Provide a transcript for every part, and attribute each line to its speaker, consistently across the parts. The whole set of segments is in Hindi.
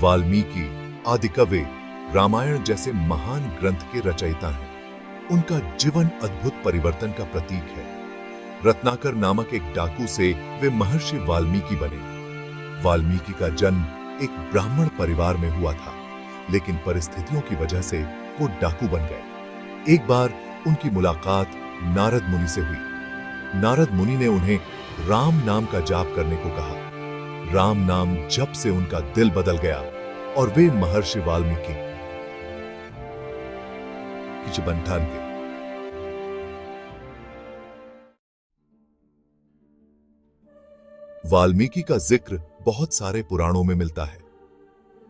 Speaker 1: वाल्मीकि आदिकवि रामायण जैसे महान ग्रंथ के रचयिता हैं। उनका जीवन अद्भुत परिवर्तन का प्रतीक है। रत्नाकर नामक एक डाकू से वे महर्षि वाल्मीकि बने। वाल्मीकि का जन्म एक ब्राह्मण परिवार में हुआ था, लेकिन परिस्थितियों की वजह से वो डाकू बन गए। एक बार उनकी मुलाकात नारद मुनि से हुई। नारद मुनि ने उन्हें राम नाम का जाप करने को कहा। राम नाम जप से उनका दिल बदल गया और वे महर्षि वाल्मीकि की बन ठान गए। वाल्मीकि का जिक्र बहुत सारे पुराणों में मिलता है।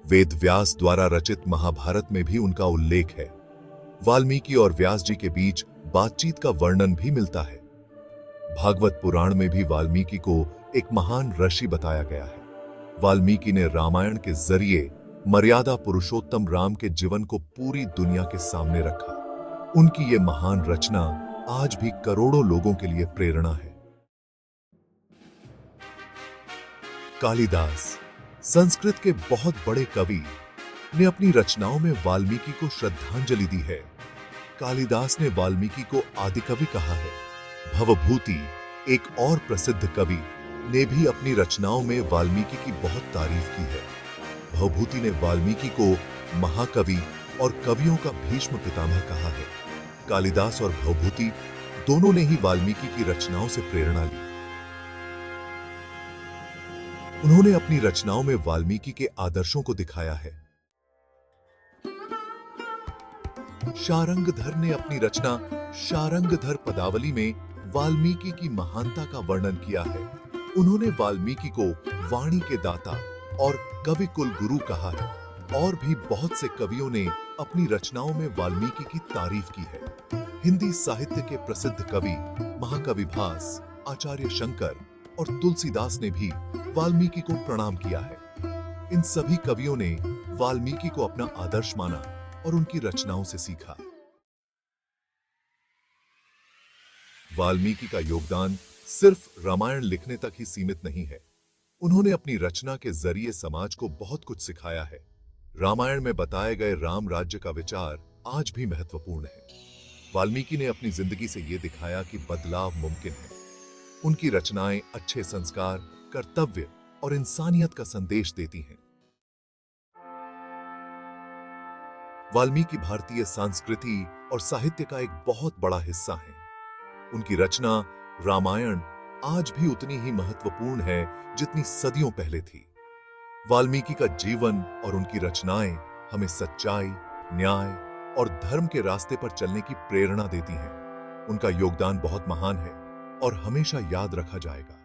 Speaker 1: वेद व्यास द्वारा रचित महाभारत में भी उनका उल्लेख है। वाल्मीकि और व्यास जी के बीच बातचीत का वर्णन भी मिलता है। भागवत पुराण में भी वाल्मीकि को एक महान ऋषि बताया गया है। वाल्मीकि ने रामायण के जरिए मर्यादा पुरुषोत्तम राम के जीवन को पूरी दुनिया के सामने रखा। उनकी ये महान रचना आज भी करोड़ों लोगों के लिए प्रेरणा है। कालिदास, संस्कृत के बहुत बड़े कवि, ने अपनी रचनाओं में वाल्मीकि को श्रद्धांजलि दी है। कालिदास ने वाल्मीकि को आदिकवि कहा है। भवभूति, एक और प्रसिद्ध कवि, ने भी अपनी रचनाओं में वाल्मीकि की बहुत तारीफ की है। भवभूति ने वाल्मीकि को महाकवि और कवियों का भीष्म पितामह कहा है। कालिदास और भवभूति दोनों ने ही वाल्मीकि की रचनाओं से प्रेरणा ली। उन्होंने अपनी रचनाओं में वाल्मीकि के आदर्शों को दिखाया है। शारंगधर ने अपनी रचना शारंगधर पदावली में वाल्मीकि की महानता का वर्णन किया है। उन्होंने वाल्मीकि को वाणी के दाता और कवि कुल गुरु कहा है। और भी बहुत से कवियों ने अपनी रचनाओं में वाल्मीकि की तारीफ की है। हिंदी साहित्य के प्रसिद्ध कवि महाकवि भास, आचार्य शंकर और तुलसीदास ने भी वाल्मीकि को प्रणाम किया है। इन सभी कवियों ने वाल्मीकि को अपना आदर्श माना और उनकी रचनाओं से सीखा। वाल्मीकि का योगदान सिर्फ रामायण लिखने तक ही सीमित नहीं है। उन्होंने अपनी रचना के जरिए समाज को बहुत कुछ सिखाया है। रामायण में बताए गए राम राज्य का विचार आज भी महत्वपूर्ण है। वाल्मीकि ने अपनी जिंदगी से यह दिखाया कि बदलाव मुमकिन है। उनकी रचनाएं अच्छे संस्कार, कर्तव्य और इंसानियत का संदेश देती हैं। वाल्मीकि भारतीय संस्कृति और साहित्य का एक बहुत बड़ा हिस्सा है। उनकी रचना रामायण आज भी उतनी ही महत्वपूर्ण है जितनी सदियों पहले थी। वाल्मीकि का जीवन और उनकी रचनाएं हमें सच्चाई, न्याय और धर्म के रास्ते पर चलने की प्रेरणा देती हैं। उनका योगदान बहुत महान है और हमेशा याद रखा जाएगा।